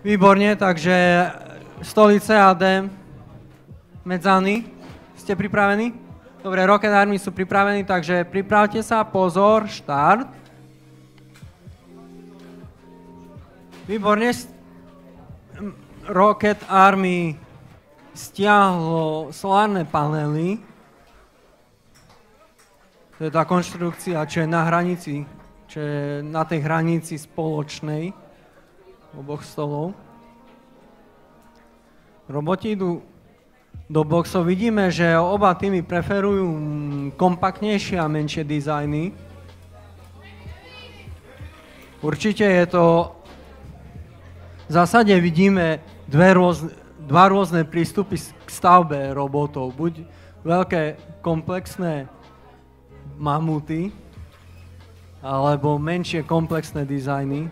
Výborne, takže stolice AD, Medzany, ste pripravení? Dobre, Rocket Army sú pripravení, takže pripravte sa, pozor, štart. Výborne, Rocket Army stiahlo solárne panely. To je tá konštrukcia, čo je na hranici, čo je na tej hranici spoločnej oboch stolov. Roboti idú do boxov. Vidíme, že oba týmy preferujú kompaktnejšie a menšie dizajny. Určite je to... V zásade vidíme dva rôzne prístupy k stavbe robotov. Buď veľké komplexné mamuty, alebo menšie komplexné dizajny.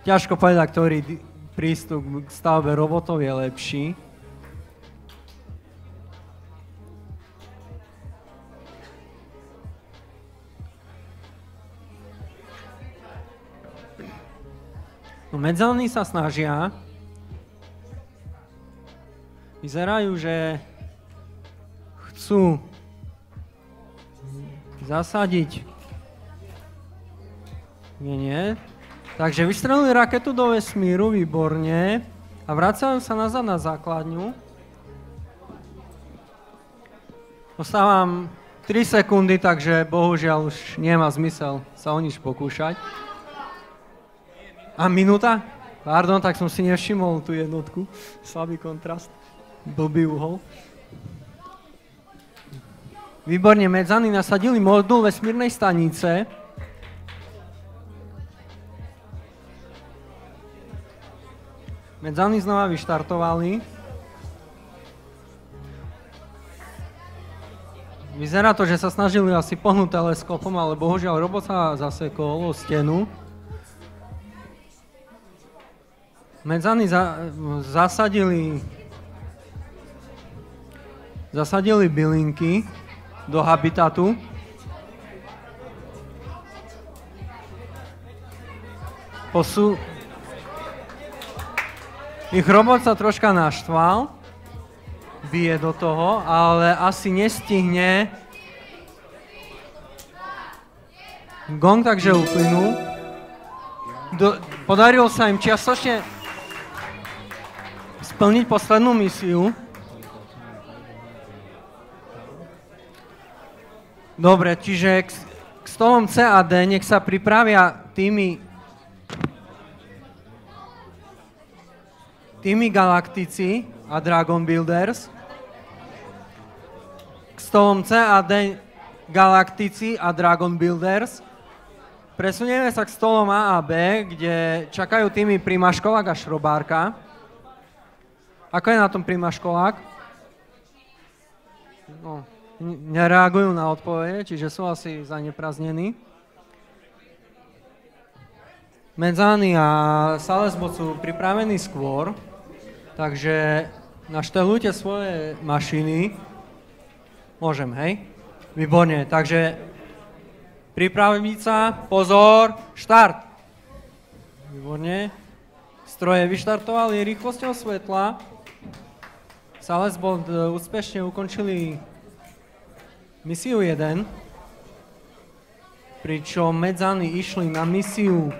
Ťažko povedať, ktorý prístup k stavbe robotov je lepší. No, Medzany sa snažia. Vyzerajú, že chcú zasadiť. Nie. Takže vystrelili raketu do vesmíru, výborne. A vracajú sa nazad na základňu. Ostávam 3 sekundy, takže bohužiaľ už nemá zmysel sa o nič pokúšať. A minúta? Pardon, tak som si nevšimol tú jednotku. Slabý kontrast. Blbý uhol. Výborne, Medzany nasadili modul vesmírnej stanice. Medzany znova vyštartovali. Vyzerá to, že sa snažili asi pohnúť teleskopom, ale bohužiaľ robot sa zasekol o stenu. Medzany zasadili bylinky do habitatu. Ich robot sa troška naštval, bije do toho, ale asi nestihne gong, takže uplynul. Podarilo sa im čiastočne splniť poslednú misiu. Dobre, čiže k stolom C a D nech sa pripravia týmy Galaktici a Dragon Builders. K stolom C a D Galaktici a Dragon Builders. Presunieme sa k stolom A a B, kde čakajú týmy Primaškolák a Šrobárka. Ako je na tom Primaškolák? No, nereagujú na odpovede, čiže sú asi zaneprázdnení. Medzany a Salesbot sú pripravení skôr, takže naštelujte svoje mašiny. Môžem, hej? Výborne, takže pripraviť sa, pozor, štart! Výborne. Stroje vyštartovali rýchlosťou svetla. Salesbot úspešne ukončili misiu 1, pričom Medzany išli na misiu,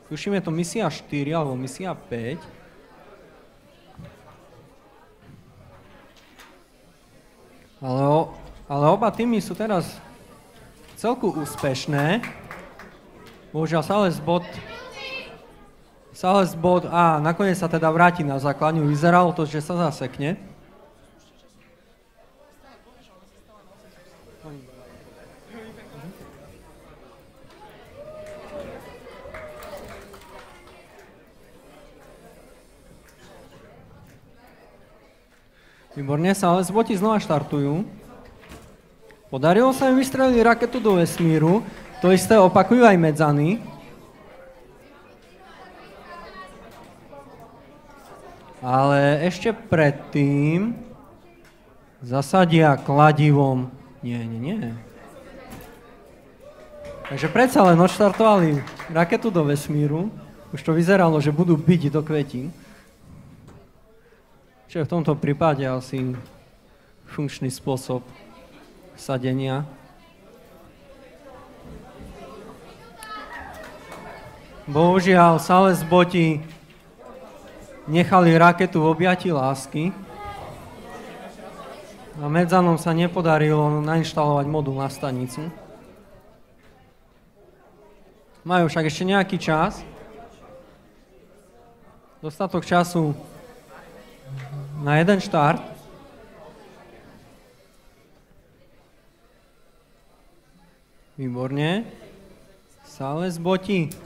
tuším, je to misia 4 alebo misia 5. Ale oba týmy sú teraz celku úspešné. Bohužiaľ Salesbot a nakoniec sa teda vráti na základňu. Vyzeralo to, že sa zasekne. Výborne, Salesboti znova štartujú. Podarilo sa im vystreliť raketu do vesmíru. To isté opakujú aj Medzany. Ale ešte predtým zasadia kladivom. Nie. Takže predsa len odštartovali raketu do vesmíru. Už to vyzeralo, že budú byť do kvetín. Čiže v tomto prípade asi funkčný spôsob sadenia. Bohužiaľ, Sales Boti nechali raketu v objatí lásky a Medzanom sa nepodarilo nainštalovať modul na stanicu. Majú však ešte nejaký čas, dostatok času na jeden štart. Výborne. Sales Boti.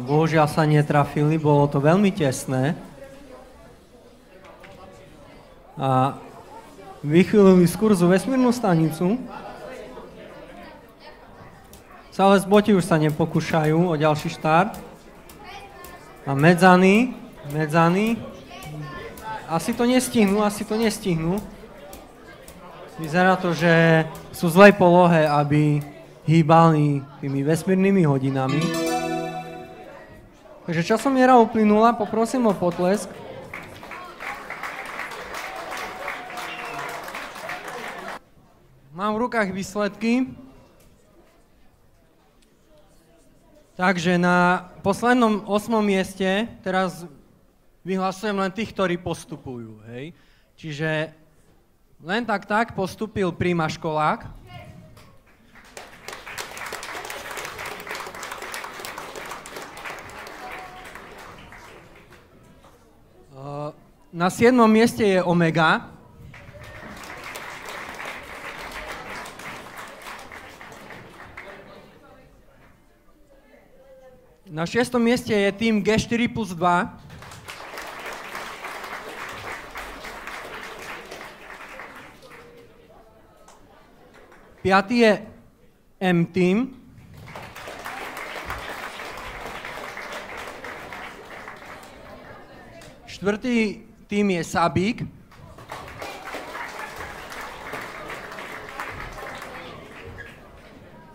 Bohužiaľ sa netrafili, bolo to veľmi tesné. A vychýlili z kurzu vesmírnu stanicu. Sales Boti už sa nepokúšajú o ďalší štart. A Medzany, asi to nestihnú. Vyzerá to, že sú v zlej polohe, aby hýbali tými vesmírnymi hodinami. Takže časomiera uplynula, poprosím o potlesk. Mám v rukách výsledky. Takže na poslednom 8. mieste teraz vyhlasujem len tých, ktorí postupujú. Hej. Čiže len tak postupil Prima Školák. Na 7. mieste je Omega. Na 6. mieste je tým G4 plus 2. Piatý je M-Team. Štvrtý tým je Sabík.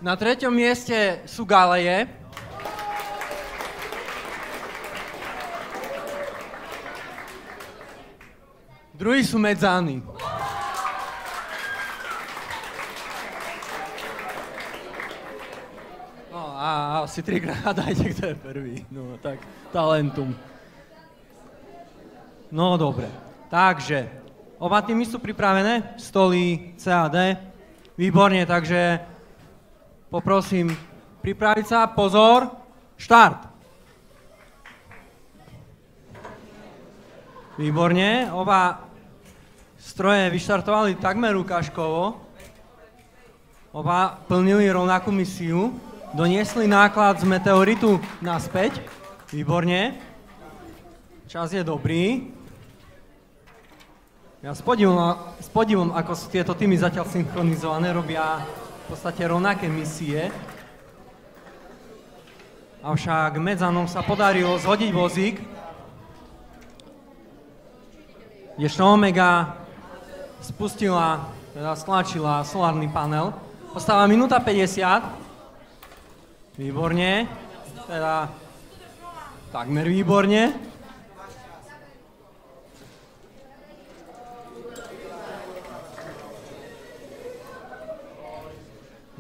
Na 3. mieste sú Galeje. Druhí sú Medzany. No a asi 3-krát hádajte, kto je prvý. No tak, talentum. No dobre, takže oba týmy sú pripravené, stoly C a D. Výborne, takže poprosím pripraviť sa, pozor, štart. Výborne, oba stroje vyštartovali takmer ukážkovo. Oba plnili rovnakú misiu, doniesli náklad z meteoritu naspäť. Výborne, čas je dobrý. Ja s podivom, ako sú tieto týmy zatiaľ synchronizované, robia v podstate rovnaké misie. Avšak Medzanom sa podarilo zhodiť vozík, kdežto Omega spustila, teda stlačila solárny panel. Ostáva minúta 50. Výborne, teda takmer výborne.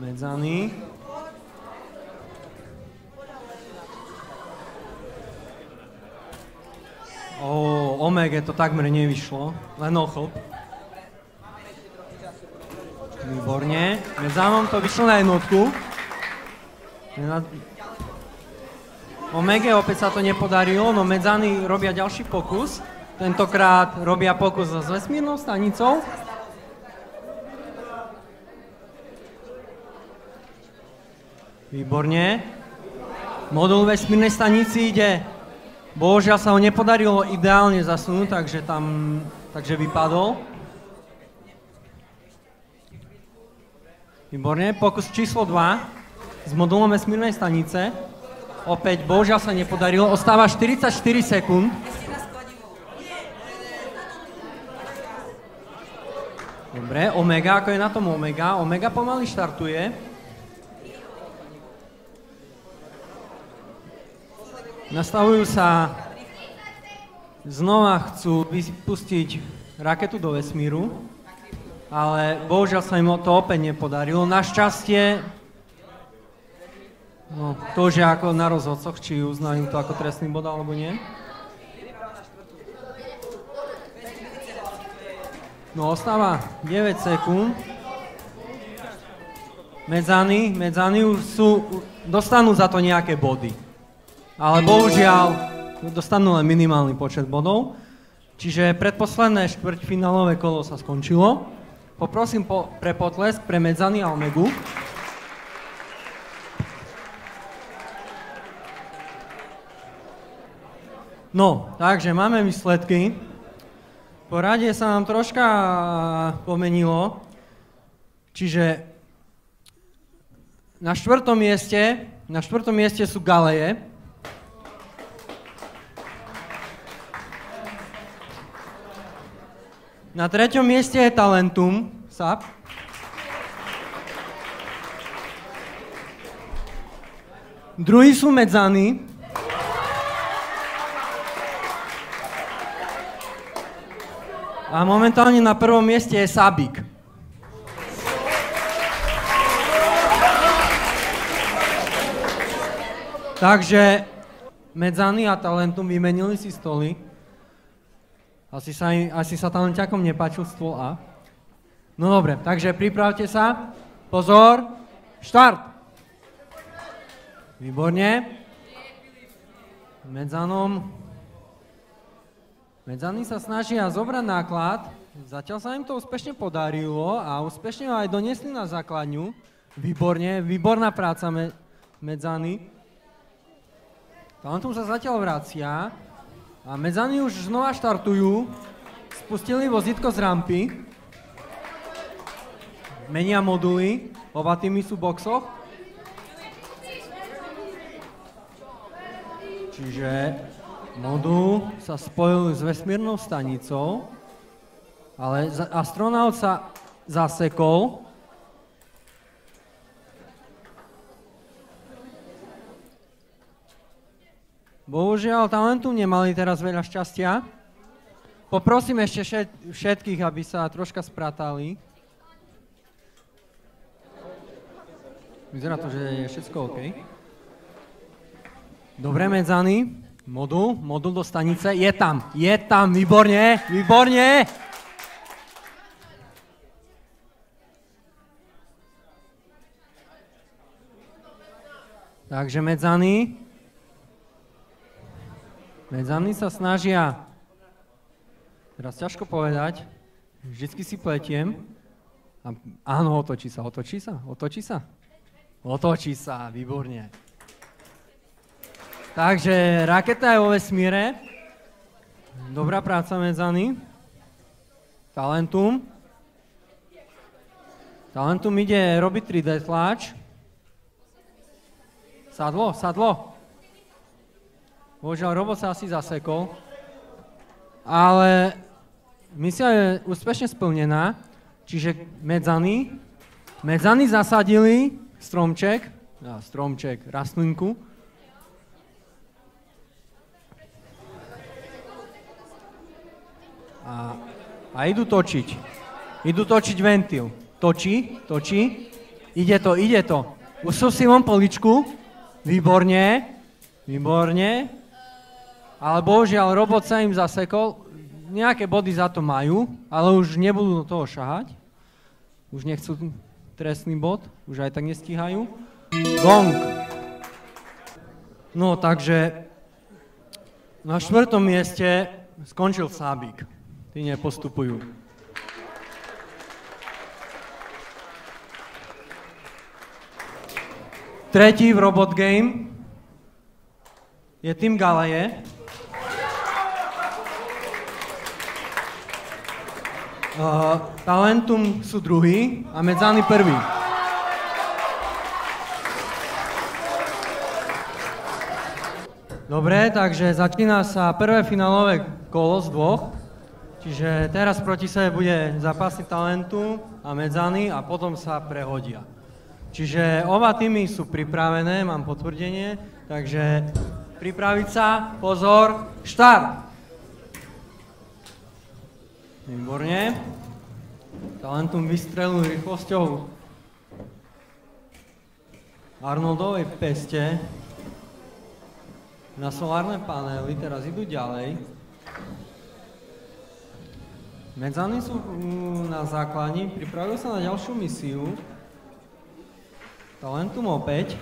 Medzany. Omega to takmer nevyšlo, len ochlp. Výborne. Medzanom to vyšlo na jednotku. Omega opäť sa to nepodarilo, no Medzany robia ďalší pokus. Tentokrát robia pokus s vesmírnou stanicou. Výborne. Modul vesmírnej stanici ide. Bohužiaľ sa ho nepodarilo ideálne zasunúť, takže vypadol. Výborne. Pokus číslo 2 s modulom vesmírnej stanice. Opäť bohužiaľ sa nepodarilo. Ostáva 44 sekúnd. Dobre, Omega, ako je na tom Omega? Omega pomaly štartuje. Nastavujú sa, znova chcú vypustiť raketu do vesmíru, ale bohužiaľ sa im to opäť nepodarilo. Našťastie, no to už je ako na rozhodcoch, či uznajú to ako trestný bod alebo nie. No ostáva 9 sekúnd. Medzany dostanú za to nejaké body. Ale bohužiaľ dostanú len minimálny počet bodov. Čiže predposledné štvrťfinálové kolo sa skončilo. Poprosím pre potlesk pre Medzany a Omegu. No, takže máme výsledky. Poradie sa nám troška pomenilo, čiže na štvrtom mieste sú Galeje. Na treťom mieste je Talentum, SAP. Druhí sú Medzany. A momentálne na prvom mieste je Sabik. Takže Medzany a Talentum vymenili si stoly. Asi sa Talentiakom nepáčil stôl A. No dobre, takže pripravte sa. Pozor, štart! Výborne. Medzany sa snažia zobrať náklad, zatiaľ sa im to úspešne podarilo a úspešne ho aj doniesli na základňu. Výborne, výborná práca Medzany. Talentum sa zatiaľ vracia a Medzany už znova štartujú. Spustili vozítko z rampy. Menia moduly, oba týmy sú v boxoch. Čiže modul sa spojil s vesmírnou stanicou, ale astronaut sa zasekol. Bohužiaľ, Talentum nemali teraz veľa šťastia. Poprosím ešte všetkých, aby sa troška spratali. Vyzerá to, že je všetko OK. Dobre, Medzany. Modul do stanice. Je tam, výborne, výborne. Takže Medzany sa snažia, teraz ťažko povedať, vždycky si pletiem. Áno, otočí sa, výborne. Takže raketa je vo vesmíre. Dobrá práca Medzany. Talentum ide robiť 3D tlač. Sadlo. Bohužiaľ, robot sa asi zasekol. Ale misia je úspešne splnená. Čiže Medzany zasadili stromček, rastlinku. A idú točiť. Ventil. Točí. Ide to. Už sú si von poličku. Výborne. Ale bohužiaľ, robot sa im zasekol. Nejaké body za to majú, ale už nebudú do toho šahať. Už nechcú trestný bod. Už aj tak nestíhajú. Gong. No, takže na 4. mieste skončil Sabik. Tí nepostupujú. Tretí v Robot Game je tým Galeje. Talentum sú druhý a Medzany prvý. Dobre, takže začína sa prvé finálové kolo z dvoch. Čiže teraz proti sebe bude zápasy Talentum a Medzany a potom sa prehodia. Čiže oba týmy sú pripravené, mám potvrdenie, takže Pripraviť sa, pozor, štart! Výborne. Talentum vystrelujú rýchlosťou Arnoldovej peste na solárne panely, teraz idú ďalej. Medzany sú na základni, pripravujú sa na ďalšiu misiu. Talentum opäť.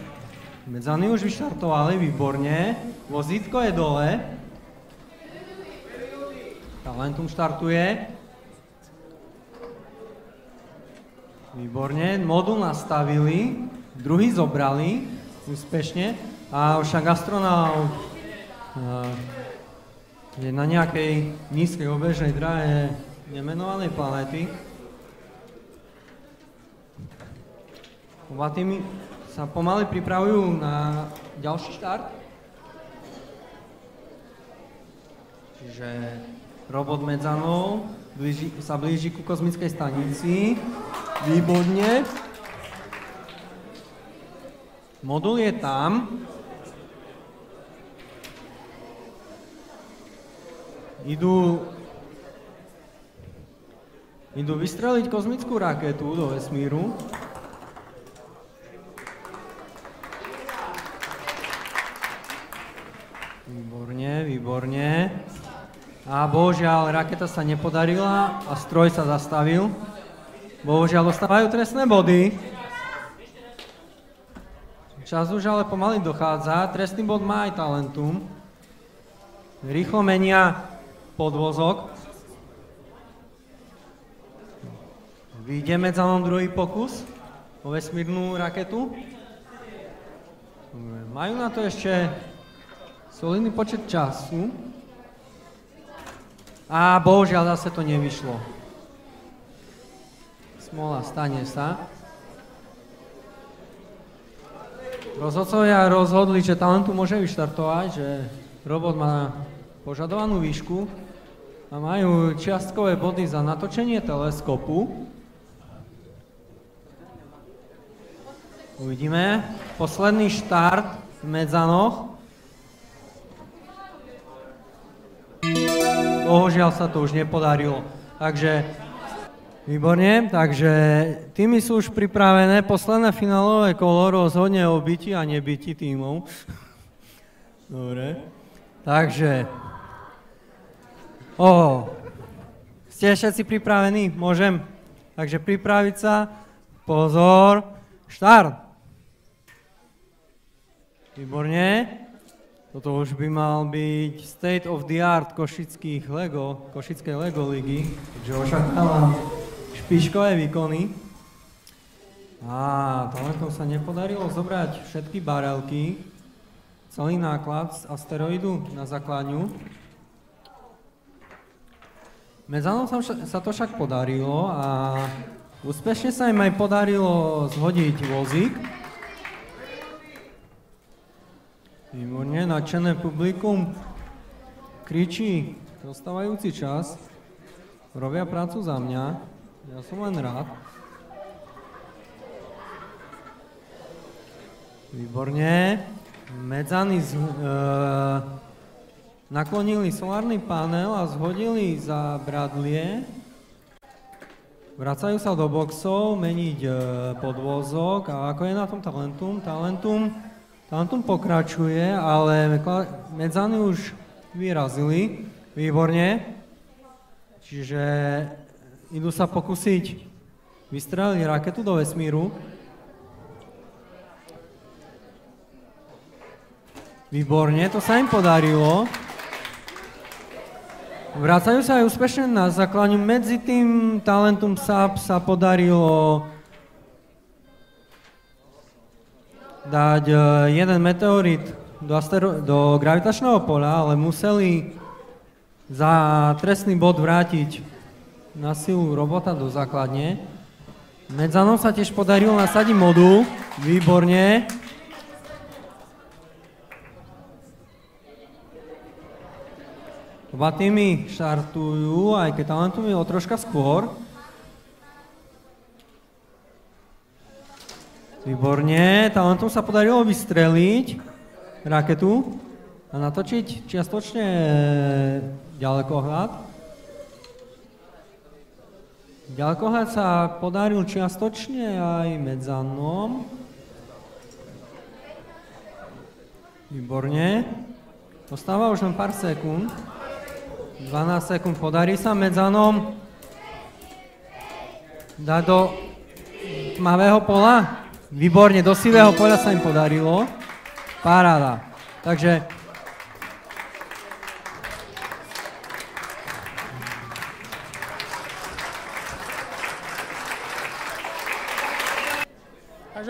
Medzany už vyštartovali, výborne. Vozítko je dole. Talentum štartuje. Výborne, modul nastavili, druhý zobrali úspešne. A však astronaut je na nejakej nízkej obežnej dráhe nemenovanej planéty. Oba týmy sa pomaly pripravujú na ďalší štart. Čiže robot Medzanov sa blíži ku kozmickej stanici. Výborne. Modul je tam. Idú vystreliť kozmickú raketu do vesmíru. Výborne, výborne. A bohužiaľ, raketa sa nepodarila a stroj sa zastavil. Bohužiaľ, dostávajú trestné body. Čas už ale pomaly dochádza. Trestný bod má aj Talentum. Rýchlo menia podvozok. Vyjde Medzanom druhý pokus o vesmírnu raketu. Majú na to ešte solidný počet času. A bohužiaľ zase to nevyšlo. Smola, stane sa. Rozhodcovia rozhodli, že Talentum môže vyštartovať, že robot má požadovanú výšku a majú čiastkové body za natočenie teleskopu. Uvidíme. Posledný štart v Medzanoch. Bohužiaľ sa to už nepodarilo. Takže, výborne, takže týmy sú už pripravené. Posledné finálové kolo rozhodne o byti a nebyti tímov. Dobre. Takže, ste všetci pripravení? Môžem? Takže pripraviť sa. Pozor. Štart. Výborne. Toto už by mal byť state of the art košickej Lego ligy. Takže očakávam špičkové výkony. Talentom sa nepodarilo zobrať všetky barelky, celý náklad z asteroidu na základňu. Medzanom sa to však podarilo a úspešne sa im aj podarilo zhodiť vozík. Výborne, nadšené publikum kričí dostávajúci čas. Robia prácu za mňa, ja som len rád. Výborne. Medzany naklonili solárny panel a zhodili za bradlie. Vracajú sa do boxov, meniť podvozok. A ako je na tom Talentum? Talentum pokračuje, ale Medzany už vyrazili. Výborne. Čiže idú sa pokúsiť vystreliť raketu do vesmíru. Výborne, to sa im podarilo. Vracajú sa aj úspešne na základňu. Medzi tým Talentum sa podarilo dať jeden meteorit do gravitačného poľa, ale museli za trestný bod vrátiť na silu robota do základne. Medzanom sa tiež podarilo nasadiť modul. Výborne. Oba týmy štartujú, aj keď Talentum je o troška skôr. Výborne, Talentum sa podarilo vystreliť raketu. a natočiť čiastočne ďalekohľad. Ďalekohľad sa podaril čiastočne aj medzanom. Výborne. Ostáva už len pár sekúnd. 12 sekúnd. Podarí sa medzanom dať do tmavého pola. Výborne, do sivého poľa sa im podarilo. Paráda. Takže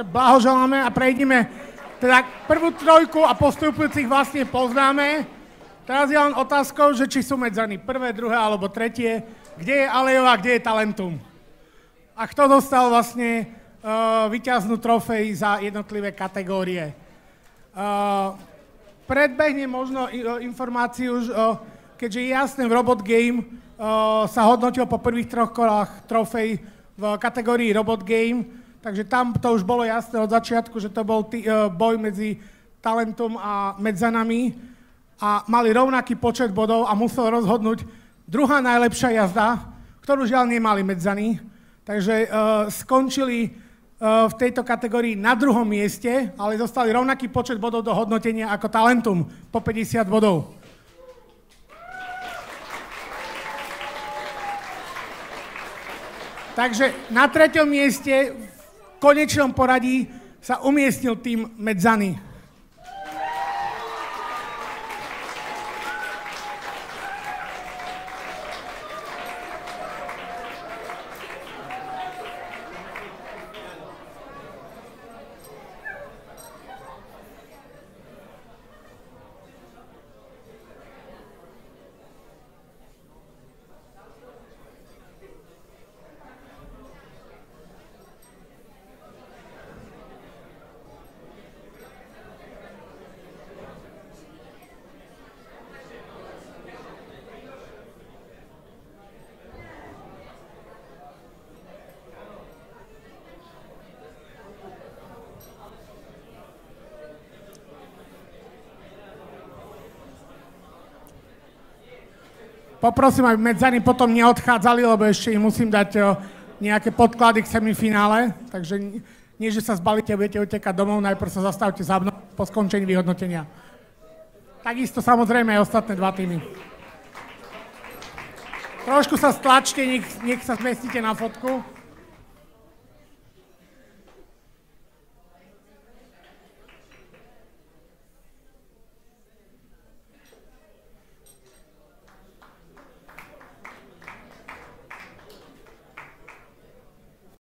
blahoželáme a prejdeme. Teda prvú trojku a postupujúcich vlastne poznáme. Teraz je len otázkou, že či sú medzaní prvé, druhé alebo tretie. Kde je Alejov a kde je Talentum? A kto dostal vlastne vyťaznú trofej za jednotlivé kategórie. Predbehne možno informáciu, keďže je jasné, v Robot Game sa hodnotil po prvých 3 kolách trofej v kategórii Robot Game, takže tam to už bolo jasné od začiatku, že to bol boj medzi Talentom a Medzanami a mali rovnaký počet bodov a musel rozhodnúť druhá najlepšia jazda, ktorú žiaľ nemali Medzany. Takže skončili v tejto kategórii na 2. mieste, ale dostali rovnaký počet bodov do hodnotenia ako Talentum, po 50 bodov. Takže na 3. mieste v konečnom poradí sa umiestnil tým Medzany. Poprosím, aby Medzany potom neodchádzali, lebo ešte im musím dať nejaké podklady k semifinále. Takže nie, že sa zbalíte a budete utekať domov, najprv sa zastavte za mnou po skončení vyhodnotenia. Takisto samozrejme aj ostatné 2 týmy. Trošku sa stlačte, nech sa zmestíte na fotku.